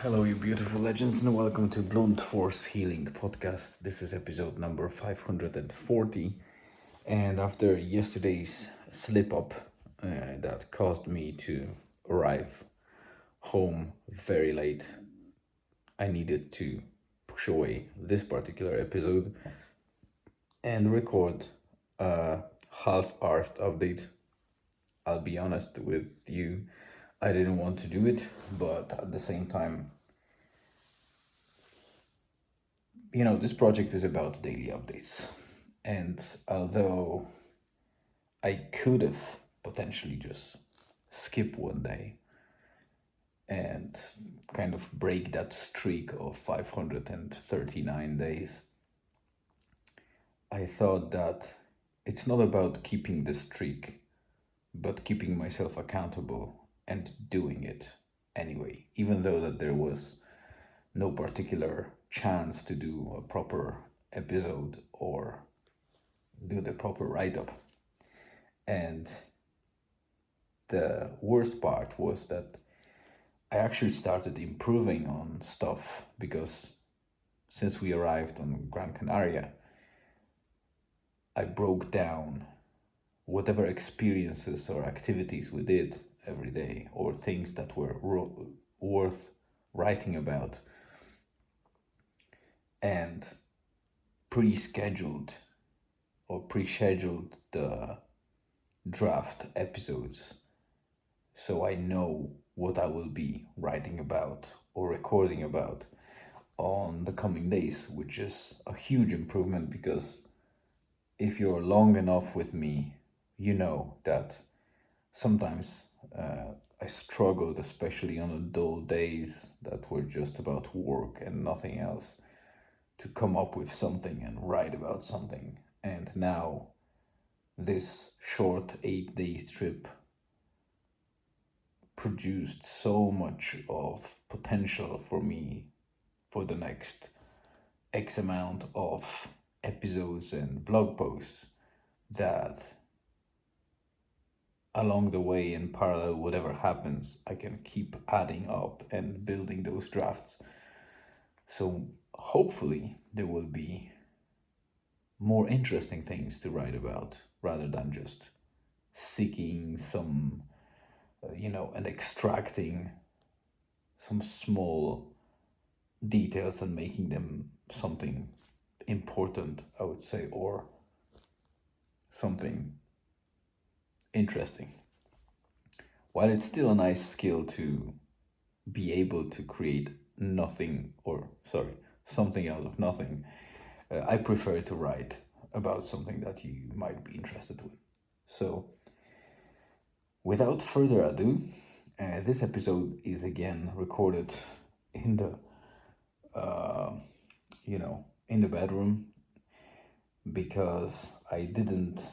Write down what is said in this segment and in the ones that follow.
Hello, you beautiful legends, and welcome to Blunt Force Healing Podcast. This is episode number 540. And after yesterday's slip up that caused me to arrive home very late, I needed to push away this particular episode and record a half-arsed update. I'll be honest with you, I didn't want to do it, but at the same time, this project is about daily updates. And although I could have potentially just skip one day and kind of break that streak of 539 days, I thought that it's not about keeping the streak, but keeping myself accountable and doing it anyway, even though that there was no particular chance to do a proper episode or do the proper write-up. And the worst part was that I actually started improving on stuff because since we arrived on Gran Canaria, I broke down whatever experiences or activities we did every day or things that were worth writing about, and pre-scheduled the draft episodes so I know what I will be writing about or recording about on the coming days, which is a huge improvement because if you're long enough with me, you know that sometimes I struggled, especially on the dull days that were just about work and nothing else, to come up with something and write about something. And now this short 8-day trip produced so much of potential for me for the next X amount of episodes and blog posts that along the way, in parallel, whatever happens, I can keep adding up and building those drafts. So hopefully there will be more interesting things to write about rather than just seeking some, and extracting some small details and making them something important, I would say, or something interesting. While it's still a nice skill to be able to create something out of nothing, I prefer to write about something that you might be interested in. So, without further ado, this episode is again recorded in the, in the bedroom because I didn't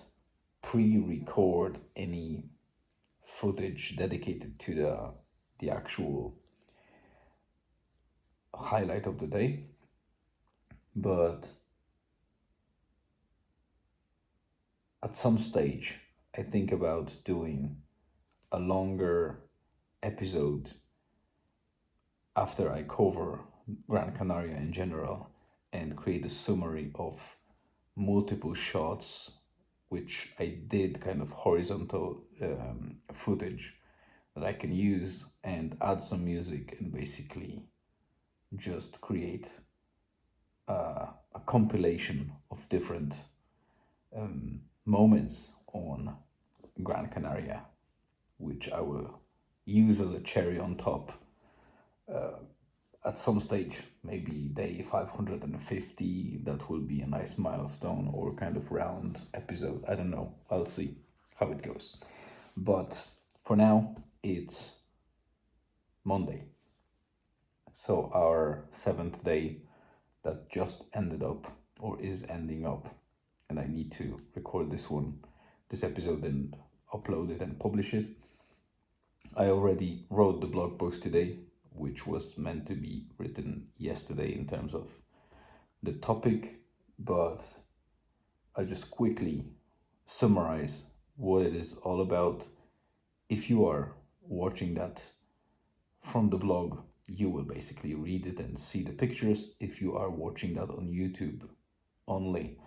pre-record any footage dedicated to the actual highlight of the day, but at some stage I think about doing a longer episode after I cover Gran Canaria in general and create a summary of multiple shots, which I did kind of horizontal footage that I can use, and add some music and basically just create a compilation of different moments on Gran Canaria, which I will use as a cherry on top at some stage, maybe day 550. That will be a nice milestone or kind of round episode. I don't know. I'll see how it goes. But for now, it's Monday. So our 7th day that just ended up or is ending up, and I need to record this episode and upload it and publish it. I already wrote the blog post today, which was meant to be written yesterday in terms of the topic, but I just quickly summarize what it is all about. If you are watching that from the blog, you will basically read it and see the pictures. If you are watching that on YouTube only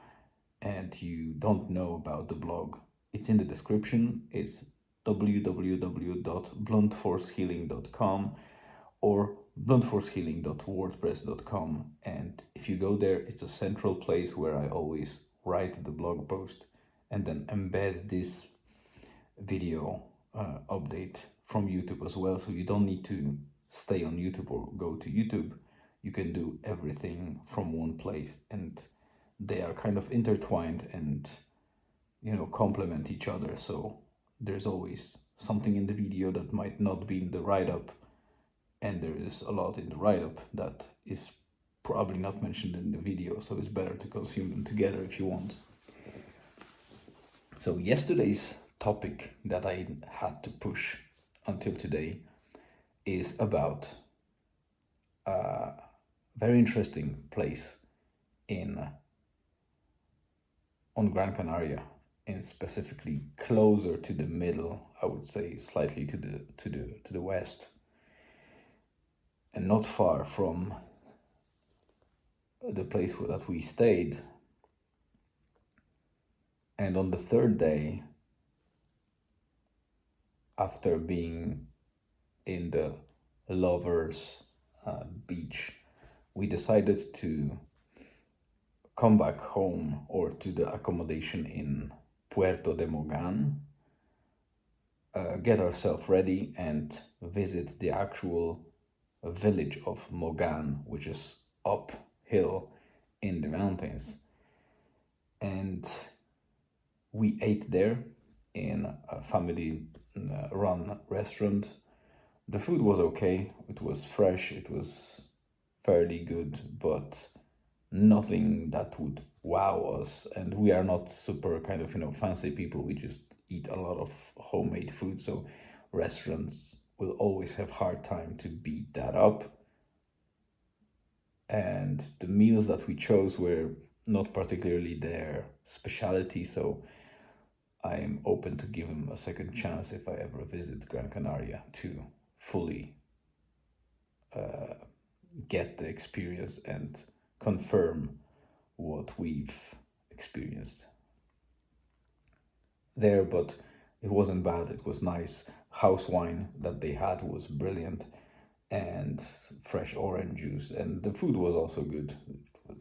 and you don't know about the blog, it's in the description. It's www.bluntforcehealing.com or bluntforcehealing.wordpress.com. And if you go there, it's a central place where I always write the blog post and then embed this video update from YouTube as well. So you don't need to stay on YouTube or go to YouTube. You can do everything from one place, and they are kind of intertwined and complement each other. So there's always something in the video that might not be in the write-up, and there is a lot in the write-up that is probably not mentioned in the video, so it's better to consume them together if you want. So yesterday's topic that I had to push until today is about a very interesting place on Gran Canaria, and specifically closer to the middle, I would say slightly to the west, and not far from the place that we stayed. And on the third day, after being in the Lovers Beach, we decided to come back home, or to the accommodation in Puerto de Mogan, get ourselves ready and visit the actual village of Mogan, which is uphill in the mountains. And we ate there in a family run restaurant. The food was okay, it was fresh, it was fairly good, but nothing that would wow us. And we are not super kind of fancy people. We just eat a lot of homemade food, so restaurants will always have hard time to beat that up. And the meals that we chose were not particularly their specialty, so I am open to give them a second chance if I ever visit Gran Canaria to fully get the experience and confirm what we've experienced there. But it wasn't bad, it was nice. House wine that they had was brilliant, and fresh orange juice, and the food was also good.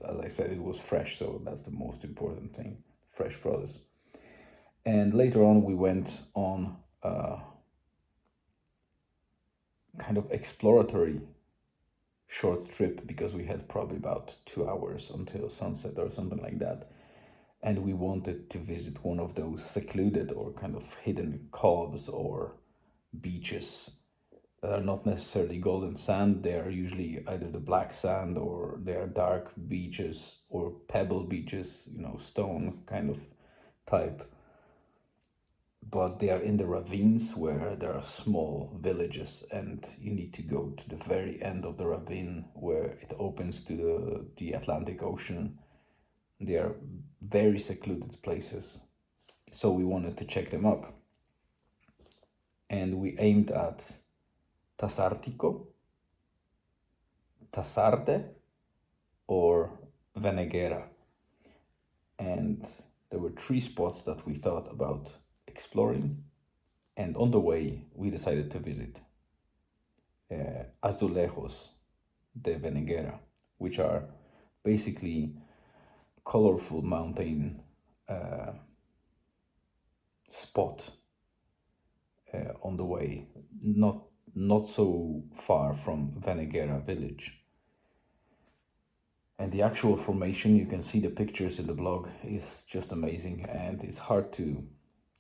As I said, it was fresh, so that's the most important thing, fresh produce. And later on we went on a kind of exploratory short trip, because we had probably about 2 hours until sunset or something like that, and we wanted to visit one of those secluded or kind of hidden coves or beaches that are not necessarily golden sand. They are usually either the black sand, or they are dark beaches or pebble beaches, stone kind of type. But they are in the ravines where there are small villages, and you need to go to the very end of the ravine where it opens to the Atlantic Ocean. They are very secluded places, so we wanted to check them up. And we aimed at Tasartico, Tasarte, or Veneguera. And there were 3 spots that we thought about exploring, and on the way we decided to visit Azulejos de Veneguera, which are basically colorful mountain spot on the way, not so far from Veneguera village. And the actual formation, you can see the pictures in the blog, is just amazing, and it's hard to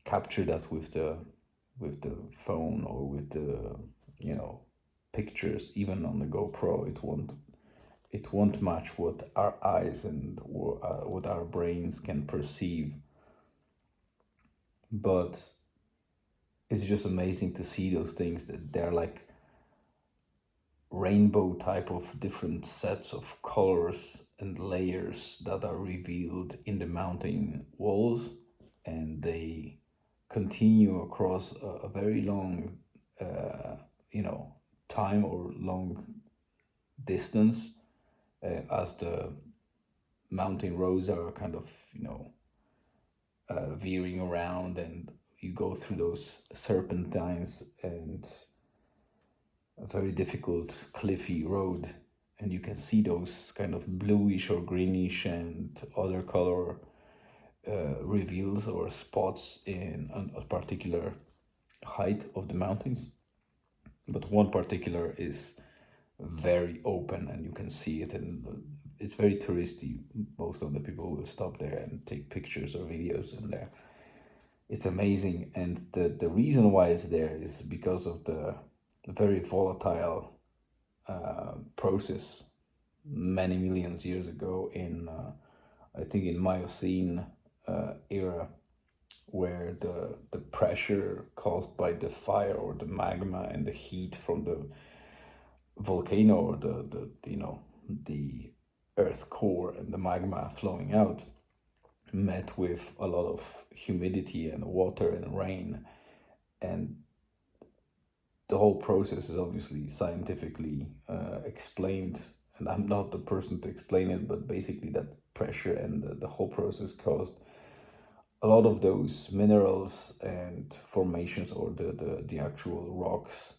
capture that with the phone or with the pictures. Even on the GoPro, it won't match what our eyes and what our brains can perceive. But it's just amazing to see those things, that they're like rainbow type of different sets of colors and layers that are revealed in the mountain walls, and they continue across a very long time, or long distance as the mountain roads are kind of, veering around, and you go through those serpentines and a very difficult cliffy road, and you can see those kind of bluish or greenish and other color reveals or spots in a particular height of the mountains. But one particular is very open and you can see it, and it's very touristy. Most of the people will stop there and take pictures or videos in there. It's amazing, and the reason why it's there is because of the very volatile process many millions years ago in I think in Miocene era, where the pressure caused by the fire or the magma and the heat from the volcano or the earth core and the magma flowing out met with a lot of humidity and water and rain, and the whole process is obviously scientifically explained, and I'm not the person to explain it, but basically that pressure and the whole process caused a lot of those minerals and formations, or the actual rocks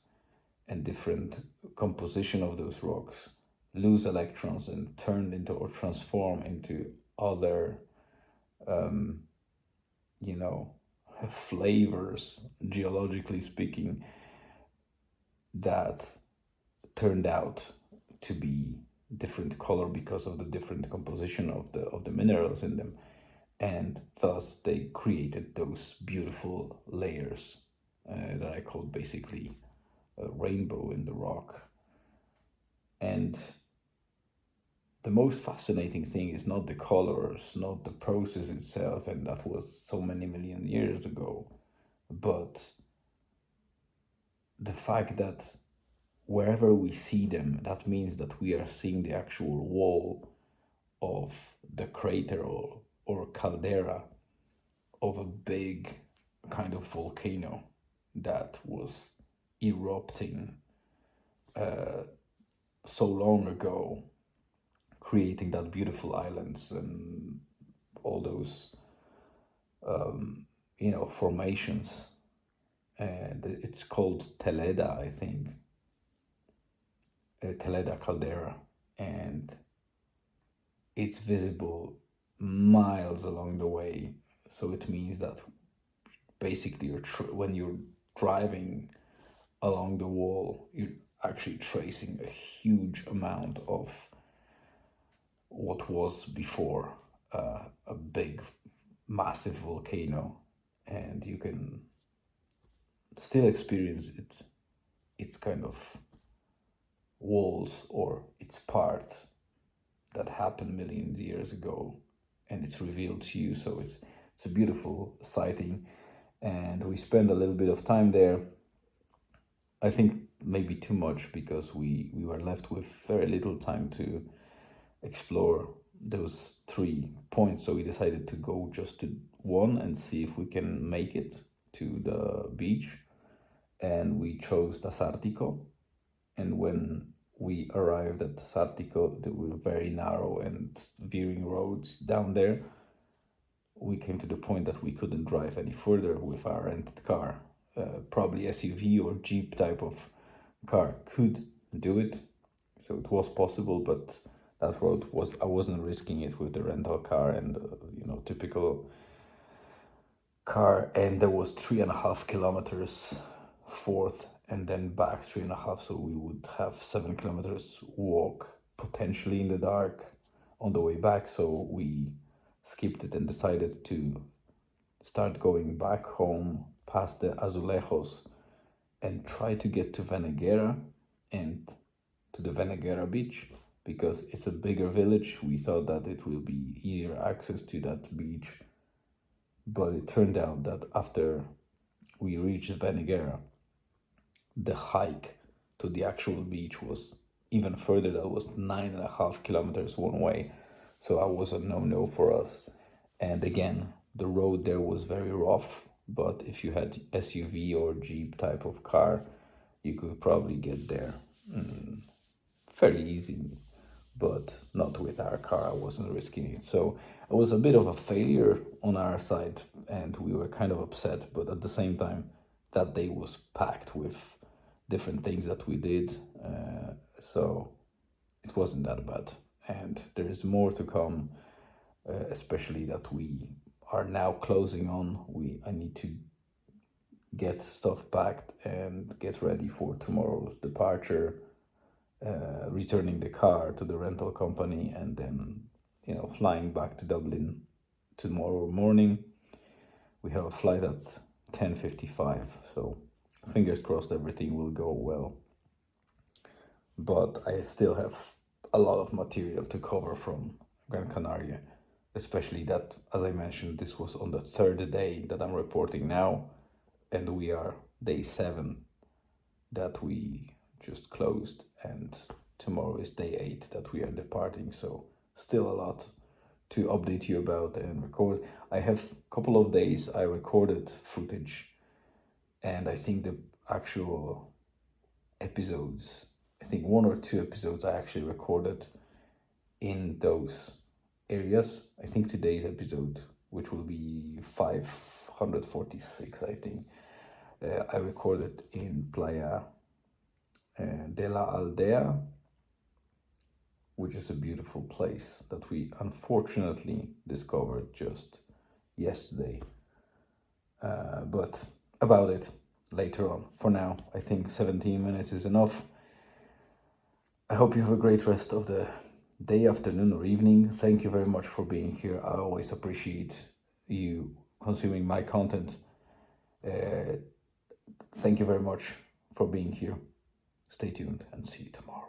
and different composition of those rocks, lose electrons and turn into or transform into other flavors, geologically speaking, that turned out to be different color because of the different composition of the minerals in them, and thus they created those beautiful layers that I called basically a rainbow in the rock. And the most fascinating thing is not the colors, not the process itself, and that was so many million years ago, but the fact that wherever we see them, that means that we are seeing the actual wall of the crater or caldera of a big kind of volcano that was erupting so long ago, creating that beautiful islands and all those formations. And it's called Teleda, I think, Teleda caldera, and it's visible miles along the way. So it means that basically when you're driving along the wall, you're actually tracing a huge amount of what was before a big, massive volcano, and you can still experience its kind of walls or its parts that happened millions of years ago, and it's revealed to you. So it's a beautiful sighting, and we spend a little bit of time there. I think maybe too much, because we were left with very little time to explore those 3 points, so we decided to go just to one and see if we can make it to the beach, and we chose Tasartico. And when we arrived at Tasartico, there were very narrow and veering roads down there. We came to the point that we couldn't drive any further with our rented car. Probably SUV or Jeep type of car could do it, so it was possible, but that road I wasn't risking it with the rental car and typical car. And there was 3.5 kilometers forth and then back 3.5, so we would have 7 kilometers walk potentially in the dark on the way back. So we skipped it and decided to start going back home past the Azulejos and try to get to Veneguera and to the Veneguera beach, because it's a bigger village. We thought that it will be easier access to that beach, but it turned out that after we reached Veneguera, the hike to the actual beach was even further. That was 9.5 kilometers one way, so that was a no for us. And again, the road there was very rough, but if you had SUV or Jeep type of car, you could probably get there fairly easy, but not with our car. I wasn't risking it. So it was a bit of a failure on our side, and we were kind of upset. But at the same time, that day was packed with different things that we did. So it wasn't that bad. And there is more to come, especially that we are now closing on. I need to get stuff packed and get ready for tomorrow's departure, returning the car to the rental company, and then flying back to Dublin tomorrow morning. We have a flight at 10:55, so fingers crossed everything will go well. But I still have a lot of material to cover from Gran Canaria, especially that, as I mentioned, this was on the third day that I'm reporting now, and we are day 7 that we just closed, and tomorrow is day 8 that we are departing. So still a lot to update you about and record. I have a couple of days I recorded footage, and I think the actual episodes, I think 1 or 2 episodes I actually recorded in those areas. I think today's episode, which will be 546, I think, I recorded in Playa de la Aldea, which is a beautiful place that we unfortunately discovered just yesterday. But about it later on. For now, I think 17 minutes is enough. I hope you have a great rest of the day, afternoon, or evening. Thank you very much for being here. I always appreciate you consuming my content. Thank you very much for being here. Stay tuned and see you tomorrow.